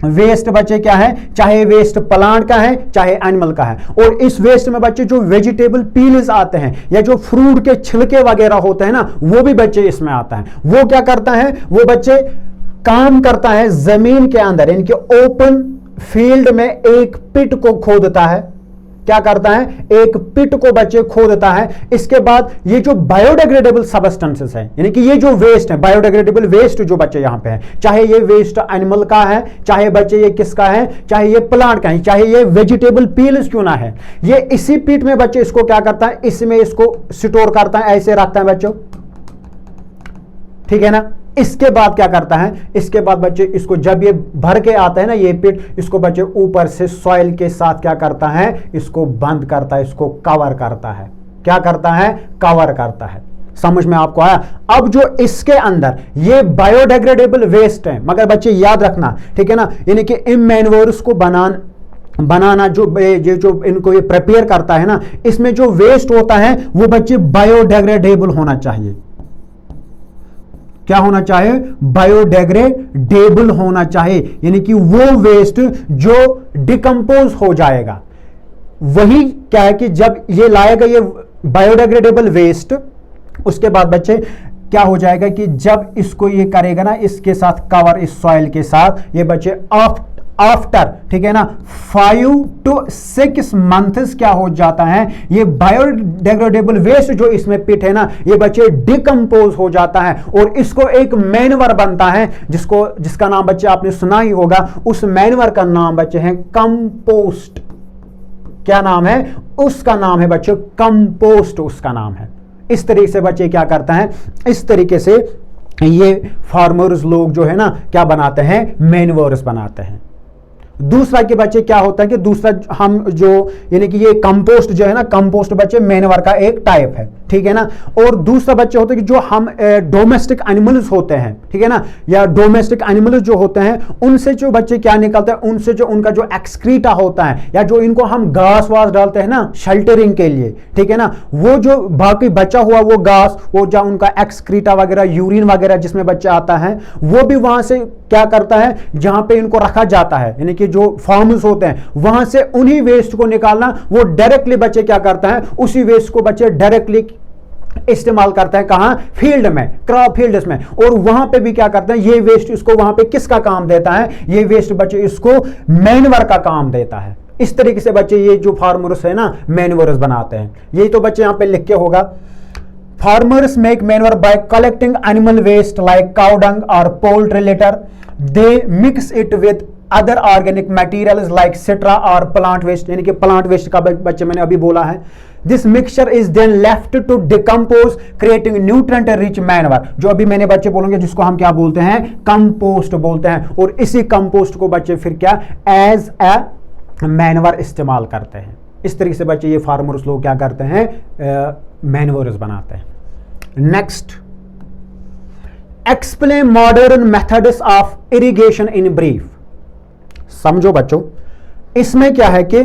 वेस्ट बच्चे क्या है, चाहे वेस्ट प्लांट का है चाहे एनिमल का है, और इस वेस्ट में बच्चे जो वेजिटेबल पील्स आते हैं या जो फ्रूट के छिलके वगैरह होते हैं ना, वो भी बच्चे इसमें आता है। वो क्या करता है, वो बच्चे काम करता है जमीन के अंदर, यानी कि ओपन फील्ड में एक पिट को खोदता है। क्या करता है, एक पिट को बच्चे खोदता है। इसके बाद ये जो बायोडिग्रेडेबल सबस्टेंसेस है, यानी कि ये जो वेस्ट है, बायोडिग्रेडेबल वेस्ट जो बच्चे यहां पे है, चाहे ये वेस्ट एनिमल का है, चाहे बच्चे ये किसका है, चाहे ये प्लांट का है, चाहे ये वेजिटेबल पील्स क्यों ना है, ये इसी पिट में बच्चे इसको क्या करता है, इसमें इसको स्टोर करता है, ऐसे रखता है बच्चों। ठीक है ना। इसके बाद क्या करता है, इसके बाद बच्चे इसको जब ये भर के आता है ना ये पिट, इसको बच्चे ऊपर से सॉइल के साथ क्या करता है, इसको बंद करता है, इसको कवर करता है। क्या करता है, कवर करता है। समझ में आपको आया। अब जो इसके अंदर ये बायोडिग्रेडेबल वेस्ट है, मगर बच्चे याद रखना, ठीक है ना, यानी कि इन मैन्योर्स को बनाना जो इनको ये प्रिपेयर करता है ना, इसमें जो वेस्ट होता है वो बच्चे बायोडिग्रेडेबल होना चाहिए। क्या होना चाहिए, बायोडिग्रेडेबल होना चाहिए, यानी कि वो वेस्ट जो डिकम्पोज हो जाएगा। वही क्या है कि जब ये लाएगा ये बायोडिग्रेडेबल वेस्ट, उसके बाद बच्चे क्या हो जाएगा कि जब इसको ये करेगा ना, इसके साथ कवर, इस सॉइल के साथ, ये बच्चे आफ्टर, ठीक है ना, 5 to 6 मंथ्स क्या हो जाता है, ये बायोडिग्रेडेबल वेस्ट जो इसमें पिट है ना, ये बच्चे डिकम्पोज हो जाता है और इसको एक मैन्योर बनता है, जिसका नाम बच्चे आपने सुना ही होगा। उस मैन्योर का नाम बच्चे है कंपोस्ट। क्या नाम है उसका? नाम है बच्चे कंपोस्ट, उसका नाम है। इस तरीके से बच्चे क्या करता है, इस तरीके से ये फार्मर्स लोग जो है ना क्या बनाते हैं, मैन्योर्स बनाते हैं। दूसरा के बच्चे क्या होता है कि दूसरा हम जो यानी कि ये कंपोस्ट जो है ना, कंपोस्ट बच्चे मैन्योर का एक टाइप है, ठीक है ना। और दूसरा बच्चे होते हैं कि जो हम डोमेस्टिक एनिमल्स होते हैं, ठीक है ना, या डोमेस्टिक एनिमल्स जो होते हैं उनसे जो बच्चे क्या निकलता है, उनसे जो उनका जो एक्सक्रीटा होता है या जो इनको हम घास वास डालते हैं ना शेल्टरिंग के लिए, ठीक है ना, वो जो बाकी बचा हुआ वो घास, वो जो उनका एक्सक्रीटा वगैरह, यूरिन वगैरह जिसमें बच्चा आता है, वो भी वहां से क्या करता है, जहां पे इनको रखा जाता है यानी कि जो फार्म्स होते हैं वहां से उन्हीं वेस्ट को निकालना, वो डायरेक्टली बच्चे क्या करता है, उसी वेस्ट को बच्चे डायरेक्टली इस्तेमाल करते हैं, कहां, फील्ड में, क्रॉप फील्ड्स में। और वहां पे भी क्या करते हैं, ये वेस्ट इसको वहां पे किसका काम देता है, ये वेस्ट बच्चे इसको मैन्योर का काम देता है। इस तरीके से बच्चे ये जो फार्मर्स है ना मैन्योर्स बनाते हैं। यही तो बच्चे यहां पे लिख के होगा, farmers make manure by collecting animal waste like cow dung और poultry litter, they mix it with other organic materials like straw और प्लांट वेस्ट, यानी कि प्लांट वेस्ट का बच्चे मैंने अभी बोला है। This mixture is then left to decompose creating nutrient rich manure, जो अभी मैंने बच्चे बोलेंगे जिसको हम क्या बोलते हैं, कंपोस्ट बोलते हैं। और इसी कंपोस्ट को बच्चे फिर क्या एज ए मैन्योर इस्तेमाल करते हैं। इस तरीके से बच्चे ये फार्मर्स लोग क्या करते हैं, मैन्योर्स बनाते हैं। Next, explain modern methods of irrigation in brief. समझो बच्चों, इसमें क्या है कि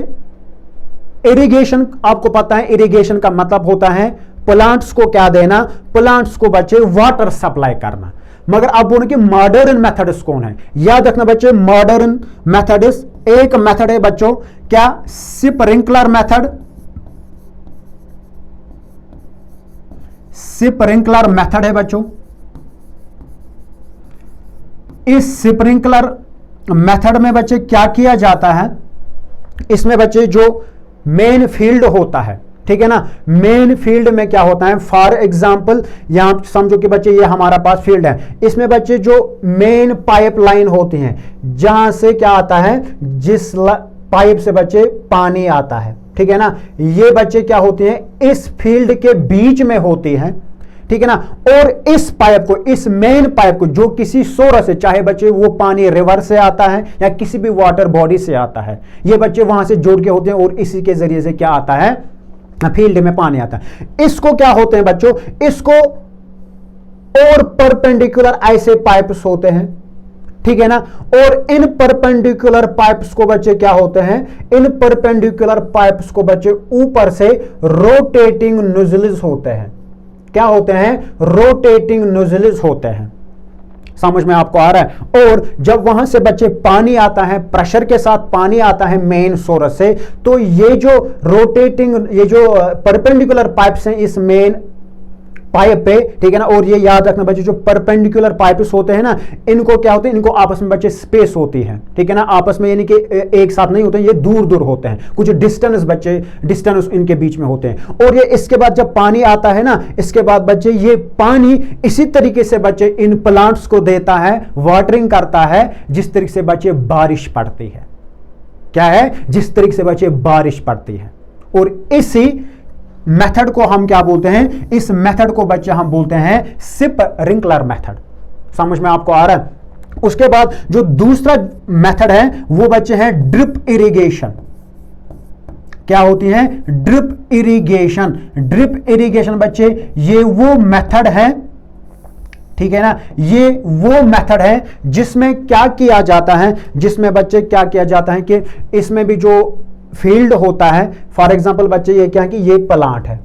इरिगेशन, आपको पता है इरिगेशन का मतलब होता है प्लांट्स को क्या देना, प्लांट्स को बच्चे वाटर सप्लाई करना। मगर आप बोलो कि मॉडर्न मेथड्स कौन है, याद रखना बच्चे मॉडर्न मेथड्स, एक मेथड है बच्चों क्या, स्प्रिंकलर मेथड, स्प्रिंकलर मेथड है बच्चों। इस स्प्रिंकलर मेथड में बच्चे क्या किया जाता है, इसमें बच्चे जो मेन फील्ड होता है, ठीक है ना, मेन फील्ड में क्या होता है, फॉर एग्जांपल यहां समझो कि बच्चे ये हमारा पास फील्ड है, इसमें बच्चे जो मेन पाइपलाइन होती हैं जहां से क्या आता है, जिस पाइप से बच्चे पानी आता है, ठीक है ना, ये बच्चे क्या होते हैं इस फील्ड के बीच में होती हैं, ठीक है ना। और इस पाइप को, इस मेन पाइप को जो किसी सोर्स से, चाहे बच्चे वो पानी रिवर से आता है या किसी भी वाटर बॉडी से आता है, ये बच्चे वहां से जोड़ के होते हैं और इसी के जरिए से क्या आता है, फील्ड में पानी आता है। इसको क्या होते हैं बच्चों, इसको और परपेंडिकुलर ऐसे पाइप्स होते हैं, ठीक है ना। और इन परपेंडिकुलर पाइप्स को बच्चे क्या होते हैं, इन परपेंडिकुलर पाइप्स को बच्चे ऊपर से रोटेटिंग नोजल्स होते हैं। क्या होते हैं, रोटेटिंग नोजल्स होते हैं। समझ में आपको आ रहा है। और जब वहां से बच्चे पानी आता है, प्रेशर के साथ पानी आता है मेन सोर्स से, तो ये जो रोटेटिंग, ये जो परपेंडिकुलर पाइप्स हैं इस मेन पाइप पे, ठीक है ना, और ये याद रखना बच्चे जो परपेंडिकुलर पाइप्स होते हैं ना, इनको क्या होते हैं, इनको आपस में बच्चे स्पेस होती है, ठीक है ना, आपस में यानी कि एक साथ नहीं होते हैं, ये दूर दूर होते हैं, कुछ डिस्टेंस बच्चे, डिस्टेंस इनके बीच में होते हैं। और ये इसके बाद जब पानी आता है ना, इसके बाद बच्चे ये पानी इसी तरीके से बच्चे इन प्लांट्स को देता है, वाटरिंग करता है, जिस तरीके से बच्चे बारिश पड़ती है। क्या है, जिस तरीके से बच्चे बारिश पड़ती है। और इसी मेथड को हम क्या बोलते हैं, इस मेथड को बच्चे हम बोलते हैं स्प्रिंकलर मेथड। समझ में आपको आ रहा है। उसके बाद जो दूसरा मेथड है वो बच्चे हैं ड्रिप इरिगेशन। क्या होती है, ड्रिप इरिगेशन। ड्रिप इरिगेशन बच्चे ये वो मेथड है, ठीक है ना, ये वो मेथड है जिसमें क्या किया जाता है, जिसमें बच्चे क्या किया जाता है कि इसमें भी जो फील्ड होता है, फॉर एग्जांपल बच्चे ये क्या है कि ये प्लांट है,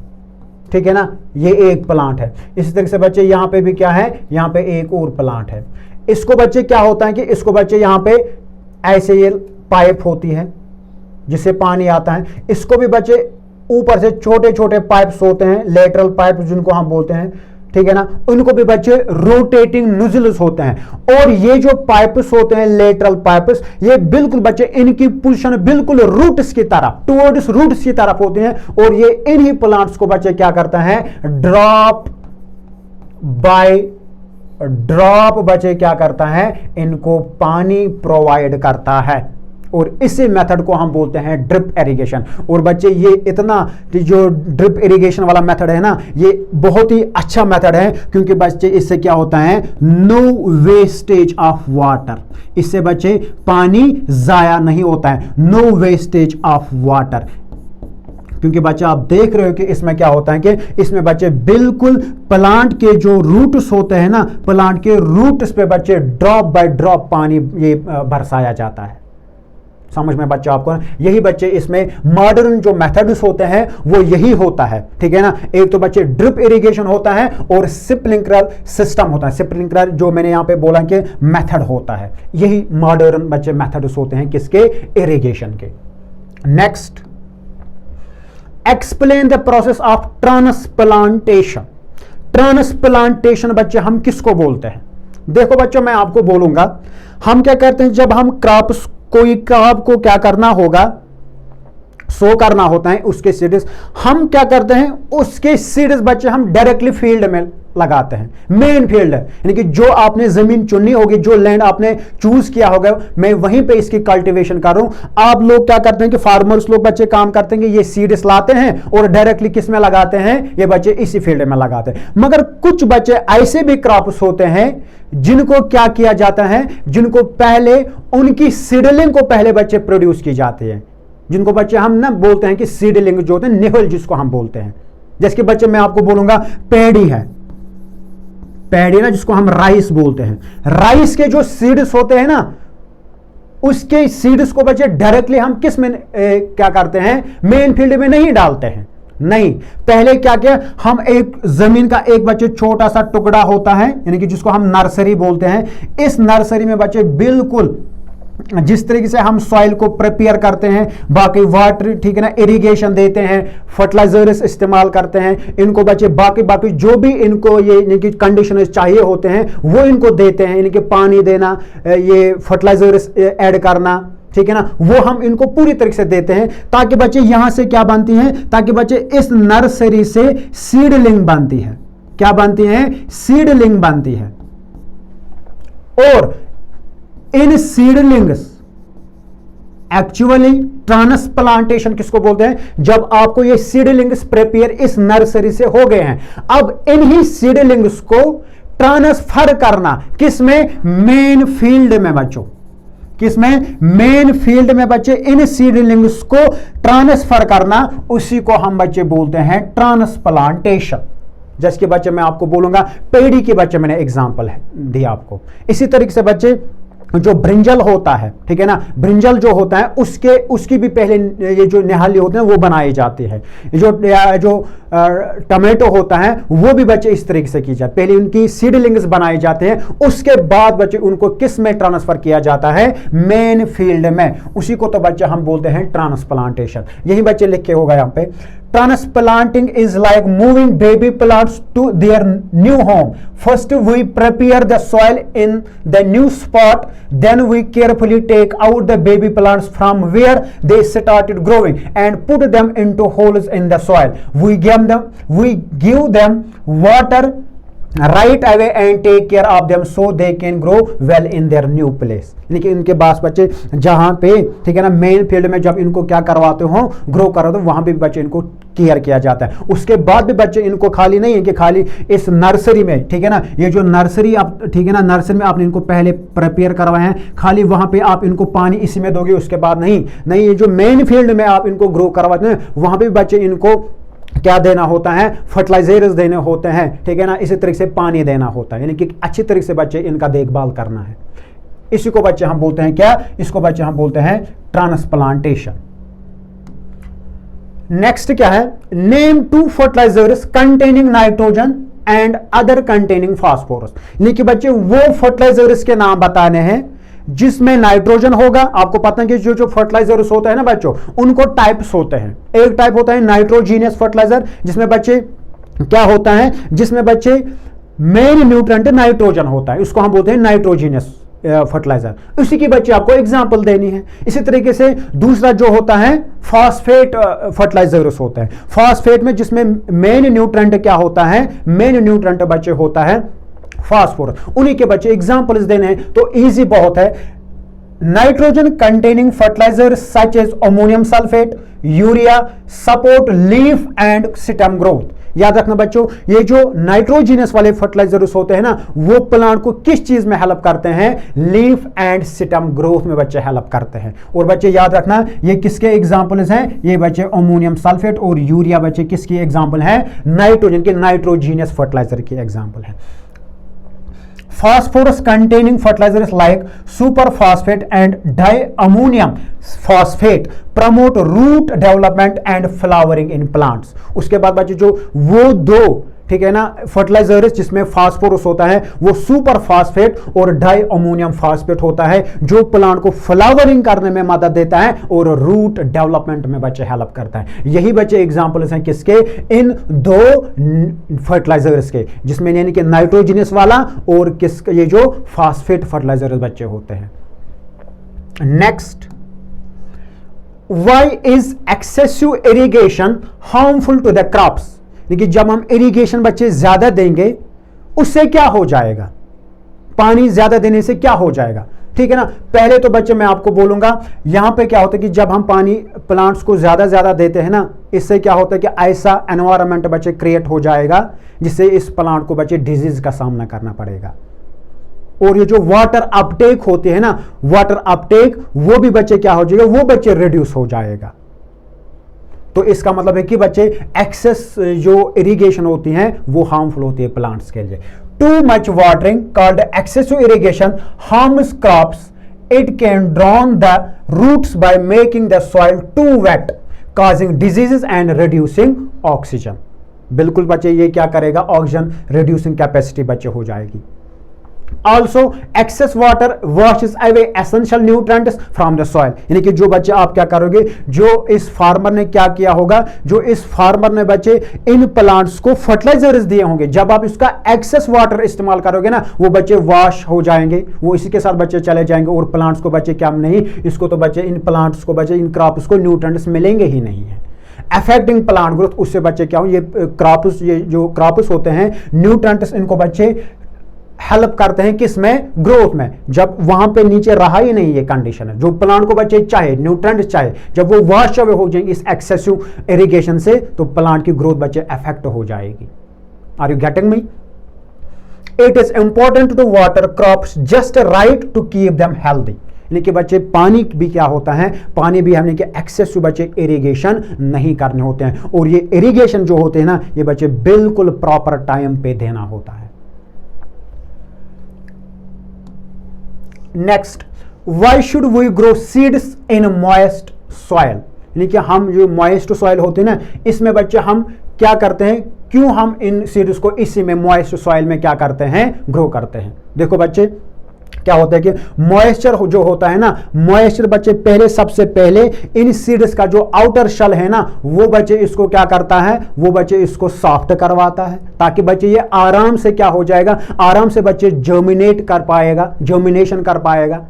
ठीक है ना, ये एक प्लांट है। इसी तरह से बच्चे यहां पे भी क्या है, यहां पे एक और प्लांट है। इसको बच्चे क्या होता है कि इसको बच्चे यहां पे ऐसे ये पाइप होती है जिससे पानी आता है, इसको भी बच्चे ऊपर से छोटे छोटे पाइप्स होते हैं, लेटरल पाइप जिनको हम बोलते हैं, ठीक है ना, उनको भी बच्चे रोटेटिंग नोजल्स होते हैं। और ये जो पाइप्स होते हैं, लेटरल पाइप्स, ये बिल्कुल बच्चे इनकी पोजीशन बिल्कुल रूट्स की तरफ, टुवर्ड्स रूट्स की तरफ होते हैं। और ये इन्हीं प्लांट्स को बच्चे क्या करता है, ड्रॉप बाय ड्रॉप बच्चे क्या करता है, इनको पानी प्रोवाइड करता है। और इसी मेथड को हम बोलते हैं ड्रिप इरिगेशन। और बच्चे ये इतना जो ड्रिप इरिगेशन वाला मेथड है ना, ये बहुत ही अच्छा मेथड है, क्योंकि बच्चे इससे क्या होता है, नो वेस्टेज ऑफ वाटर, इससे बच्चे पानी जाया नहीं होता है, नो वेस्टेज ऑफ वाटर। क्योंकि बच्चे आप देख रहे हो कि इसमें क्या होता है कि इसमें बच्चे बिल्कुल प्लांट के जो रूट्स होते हैं ना, प्लांट के रूट्स पे बच्चे ड्रॉप बाय ड्रॉप पानी ये बरसाया जाता है। समझ में बच्चा आपको, यही बच्चे इसमें मॉडर्न जो मेथड्स होते हैं वो यही होता है, ठीक है ना। एक तो बच्चे ड्रिप इरिगेशन होता है और स्प्रिंकलर सिस्टम होता है। स्प्रिंकलर जो मैंने यहां पे बोला कि मेथड होता है, यही मॉडर्न बच्चे मेथड्स होते हैं किसके, इरिगेशन के। Next, explain the process of transplantation. Transplantation बच्चे हम किसको बोलते हैं? देखो बच्चों, मैं आपको बोलूंगा, हम क्या करते हैं जब हम क्रॉप्स, कोई क्रॉप को क्या करना होगा, सो करना होता है, उसके सीड्स हम क्या करते हैं, उसके सीड्स बच्चे हम डायरेक्टली फील्ड में लगाते हैं। मेन फील्ड है, यानी कि जो आपने जमीन चुनी होगी, जो लैंड आपने चूज किया होगा, मैं वहीं पे इसकी कल्टीवेशन कर रहा हूं। आप लोग क्या करते हैं कि फार्मर्स लोग बच्चे काम करते हैं कि ये सीड्स लाते हैं और डायरेक्टली किस में लगाते हैं, ये बच्चे इसी फील्ड में लगाते हैं। मगर कुछ बच्चे ऐसे भी क्रॉप्स होते हैं जिनको क्या किया जाता है, जिनको पहले उनकी सीडलिंग को पहले बच्चे प्रोड्यूस की जाती है, जिनको बच्चे हम ना बोलते हैं कि सीडलिंग जो होते हैं, निहल जिसको हम बोलते हैं। जैसे कि बच्चे मैं आपको बोलूंगा पैडी है, पैडी ना जिसको हम राइस बोलते हैं, राइस के जो सीड्स होते हैं ना, उसके सीड्स को बच्चे डायरेक्टली हम किस में क्या करते हैं, मेन फील्ड में नहीं डालते हैं। नहीं, पहले क्या किया, हम एक जमीन का एक बच्चे छोटा सा टुकड़ा होता है, यानी कि जिसको हम नर्सरी बोलते हैं, इस नर्सरी में बच्चे बिल्कुल जिस तरीके से हम सॉइल को प्रिपेयर करते हैं, बाकी वाटर, ठीक है ना, इरिगेशन देते हैं, फर्टिलाइजर्स इस्तेमाल करते हैं, इनको बच्चे बाकी जो भी इनको ये कंडीशनर्स चाहिए होते हैं वो इनको देते हैं, इनके पानी देना, ये फर्टिलाइजर्स ऐड करना, ठीक है ना, वो हम इनको पूरी तरीके से देते हैं, ताकि बच्चे यहां से क्या बनती हैं, ताकि बच्चे इस नर्सरी से सीडलिंग बनती है। क्या बनती है, सीडलिंग बनती है। और इन सीडलिंग्स एक्चुअली ट्रांसप्लांटेशन किसको बोलते हैं, जब आपको ये सीडलिंग्स प्रिपेयर इस नर्सरी से हो गए हैं, अब इन्हीं सीडलिंग्स को ट्रांसफर करना किसमें, मेन फील्ड में बच्चों, किसमें, मेन फील्ड में बच्चे इन सीडलिंग्स को ट्रांसफर करना, उसी को हम बच्चे बोलते हैं ट्रांसप्लांटेशन। जैसे कि बच्चे मैं आपको बोलूंगा पेड़ी के बच्चे मैंने एग्जांपल दिया आपको। इसी तरीके से बच्चे जो ब्रिंजल होता है, ठीक है ना, ब्रिंजल जो होता है उसकी भी पहले ये जो निहाली होते हैं वो बनाई जाती है। जो टमाटो होता है वो भी बच्चे इस तरीके से की जाती है, पहले उनकी सीडलिंग्स बनाए जाते हैं, उसके बाद बच्चे उनको किस में ट्रांसफर किया जाता है, मेन फील्ड में, उसी को तो बच्चे हम बोलते हैं ट्रांसप्लांटेशन। यही बच्चे लिखे होगा यहाँ पे, transplanting is like moving baby plants to their new home. First we prepare the soil in the new spot, then we carefully take out the baby plants from where they started growing and put them into holes in the soil. We give them water right away and take care of them so they can grow well in their new place. यानी कि इनके पास बच्चे जहां पे, ठीक है ना, main field में जब इनको क्या करवाते हो, ग्रो करवाते हो, वहां भी बच्चे इनको केयर किया जाता है। उसके बाद भी बच्चे इनको खाली नहीं है कि खाली इस नर्सरी में, ठीक है ना, ये जो नर्सरी आप, ठीक है ना, नर्सरी में आपने इनको पहले प्रिपेयर करवाए हैं, खाली वहां पे आप इनको पानी इसी में दोगे, उसके बाद नहीं, ये जो मेन फील्ड में आप इनको ग्रो करवाते हैं, वहां पे बच्चे इनको क्या देना होता है, फर्टिलाइजर्स देने होते हैं, ठीक है ना, इसी तरीके से पानी देना होता है, यानी कि अच्छी तरीके से बच्चे इनका देखभाल करना है। इसी को बच्चे हम बोलते हैं क्या, इसको बच्चे हम बोलते हैं ट्रांसप्लांटेशन। नेक्स्ट क्या है, name 2 fertilisers containing nitrogen and other containing phosphorus. यानी कि बच्चे वो फर्टिलाइजर्स के नाम बताने हैं जिसमें नाइट्रोजन होगा। आपको पता है कि जो फर्टिलाइजर्स होता है ना बच्चों, उनको टाइप्स होते हैं। एक टाइप होता है नाइट्रोजीनियस फर्टिलाइजर, जिसमें बच्चे क्या होता है, जिसमें बच्चे मेन न्यूट्रिएंट नाइट्रोजन होता है, उसको हम बोलते हैं नाइट्रोजीनियस फर्टिलाइजर। उसी की बच्चे आपको एग्जांपल देनी है। इसी तरीके से दूसरा जो होता है फॉस्फेट फर्टिलाइजर्स होता है। फॉस्फेट में जिसमें मेन न्यूट्रिएंट क्या होता है, मेन न्यूट्रिएंट बच्चे होता है फास्फोरस। उन्हीं के बच्चे एग्जांपल्स देने हैं तो इजी बहुत है। Nitrogen containing fertiliser such as ammonium sulphate, urea support leaf and stem growth. याद रखना बच्चों, ये जो नाइट्रोजिनस वाले फर्टिलाइजर्स होते हैं ना, वो प्लांट को किस चीज में हेल्प करते हैं? लीफ एंड स्टेम ग्रोथ में बच्चे हेल्प करते हैं। और बच्चे याद रखना, ये किसके एग्जांपल्स हैं? ये बच्चे अमोनियम सल्फेट और यूरिया बच्चे किसकी एग्जांपल है? नाइट्रोजन के, नाइट्रोजिनस फर्टिलाइजर की एग्जांपल है। Phosphorus containing fertilizers like superphosphate and diammonium phosphate promote root development and flowering in plants। उसके बाद बच्चे जो वो दो, ठीक है ना, फर्टिलाइजर्स जिसमें फास्फोरस होता है, वो सुपर फास्फेट और डाई अमोनियम फास्फेट होता है, जो प्लांट को फ्लावरिंग करने में मदद देता है और रूट डेवलपमेंट में बच्चे हेल्प करता है। यही बच्चे एग्जांपल्स हैं किसके? इन दो फर्टिलाइजर्स के, जिसमें यानी कि नाइट्रोजिनस वाला और किस, ये जो फास्फेट फर्टिलाइजर्स बच्चे होते हैं। Next, why is excessive irrigation harmful to the crops? देखिए, जब हम इरिगेशन बच्चे ज्यादा देंगे उससे क्या हो जाएगा? पानी ज्यादा देने से क्या हो जाएगा? ठीक है ना। पहले तो बच्चे मैं आपको बोलूंगा, यहां पे क्या होता है कि जब हम पानी प्लांट्स को ज्यादा देते हैं ना, इससे क्या होता है कि ऐसा एनवायरनमेंट बच्चे क्रिएट हो जाएगा जिससे इस प्लांट को बच्चे डिजीज का सामना करना पड़ेगा। और ये जो वाटर अपटेक होते हैं ना, वाटर अपटेक वो भी बच्चे क्या हो जाएगा? वो बच्चे रिड्यूस हो जाएगा। तो इसका मतलब है कि बच्चे एक्सेस जो इरिगेशन होती हैं वो हार्मफुल होती है प्लांट्स के लिए। Too much watering called excessive irrigation harms crops. It can drown the roots by making the soil too wet, causing diseases and reducing oxygen. बिल्कुल बच्चे, ये क्या करेगा? ऑक्सीजन रिड्यूसिंग कैपेसिटी बच्चे हो जाएगी। Also, excess water washes away essential nutrients from the soil। यानी कि जो बच्चे आप क्या करोगे, जो इस फार्मर ने क्या किया होगा, जो इस फार्मर ने बच्चे इन प्लांट्स को फर्टिलाइजर्स दिए होंगे, जब आप इसका एक्सेस वाटर इस्तेमाल करोगे ना, वो बच्चे वॉश हो जाएंगे, वो इसी के साथ बच्चे चले जाएंगे और प्लांट्स को बच्चे क्या नहीं, इसको तो बच्चे, इन प्लांट्स को बच्चे, इन क्रॉप्स को न्यूट्रिएंट्स मिलेंगे ही नहीं है। अफेक्टिंग प्लांट ग्रोथ, उससे बच्चे क्या हो, ये क्रॉप्स, ये जो क्रॉप्स होते हैं, न्यूट्रिएंट्स इनको बच्चे हेल्प करते हैं किसमें? ग्रोथ में। जब वहां पे नीचे रहा ही नहीं ये कंडीशन है, जो प्लांट को बच्चे चाहे, न्यूट्रिएंट्स चाहे, जब वो वॉश अवे हो जाएंगे इस एक्सेसिव इरिगेशन से, तो प्लांट की ग्रोथ बच्चे अफेक्ट हो जाएगी। Are you getting me? It is important to water crops just right to keep them healthy. यानी कि बच्चे पानी भी क्या होता है, पानी भी हमने कि एक्सेसिव बच्चे इरिगेशन नहीं करने होते हैं, और ये इरिगेशन जो होते हैं ना, ये बच्चे बिल्कुल प्रॉपर टाइम पे देना होता है। Next, why should we grow seeds in moist soil? यानी कि हम जो मॉइस्ट सॉइल होते हैं ना, इसमें बच्चे हम क्या करते हैं, क्यों हम इन सीड्स को इसी में मॉइस्ट सॉइल में क्या करते हैं? ग्रो करते हैं। देखो बच्चे, क्या होता है कि मॉइस्चर जो होता है ना, मॉइस्चर बच्चे पहले, सबसे पहले इन सीड्स का जो आउटर शेल है ना, वो बच्चे इसको क्या करता है, वो बच्चे इसको सॉफ्ट करवाता है, ताकि बच्चे ये आराम से क्या हो जाएगा, आराम से बच्चे जर्मिनेट कर पाएगा, जर्मिनेशन कर पाएगा।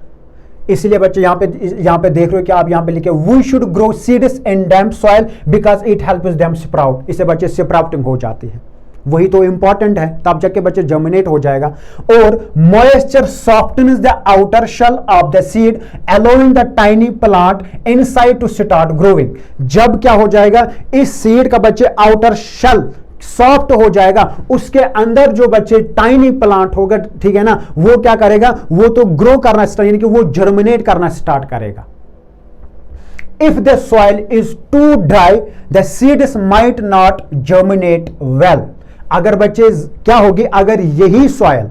इसलिए बच्चे यहाँ पे देख रहे हो कि आप यहाँ पे लिखे, we should grow seeds in damp soil because it helps them sprout. इससे बच्चे स्प्राउटिंग हो जाती है, वही तो इंपॉर्टेंट है, तब जाके बच्चे जर्मिनेट हो जाएगा। और moisture softens the outer shell of the seed allowing the tiny plant inside to start growing. जब क्या हो जाएगा, इस सीड का बच्चे आउटर शेल सॉफ्ट हो जाएगा, उसके अंदर जो बच्चे टाइनी प्लांट होगा, ठीक है ना, वो क्या करेगा, वो तो ग्रो करना स्टार्ट, यानी कि वो जर्मिनेट करना स्टार्ट करेगा। If the soil is too dry, the seeds might not germinate well। अगर बच्चे क्या होगी, अगर यही सॉइल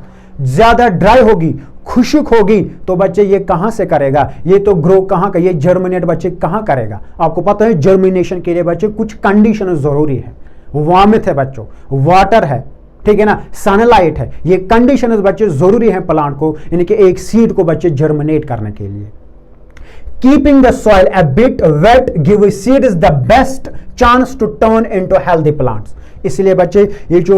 ज्यादा ड्राई होगी, खुश्क होगी, तो बच्चे ये कहां से करेगा, ये तो ग्रो कहां का, ये जर्मिनेट बच्चे कहां करेगा? आपको पता है जर्मिनेशन के लिए बच्चे कुछ कंडीशन जरूरी है, वार्मथ है बच्चों, वाटर है, ठीक है ना, सनलाइट है, ये कंडीशन बच्चे जरूरी है प्लांट को, यानी कि एक सीड को बच्चे जर्मिनेट करने के लिए। Keeping the soil a bit wet gives seeds the best chance to turn into healthy plants। इसलिए बच्चे ये जो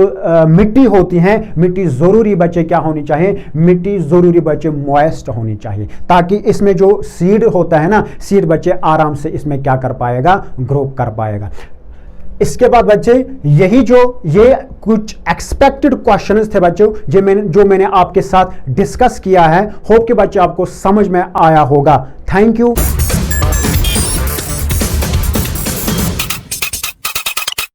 मिट्टी होती है, मिट्टी जरूरी बच्चे क्या होनी चाहिए, मिट्टी जरूरी बच्चे मॉइस्ट होनी चाहिए, ताकि इसमें जो सीड होता है ना, सीड बच्चे आराम से इसमें क्या कर पाएगा, ग्रो कर पाएगा। इसके बाद बच्चे ये कुछ एक्सपेक्टेड क्वेश्चंस थे बच्चों जो मैंने आपके साथ डिस्कस किया है। होप कि बच्चे आपको समझ में आया होगा। Thank you.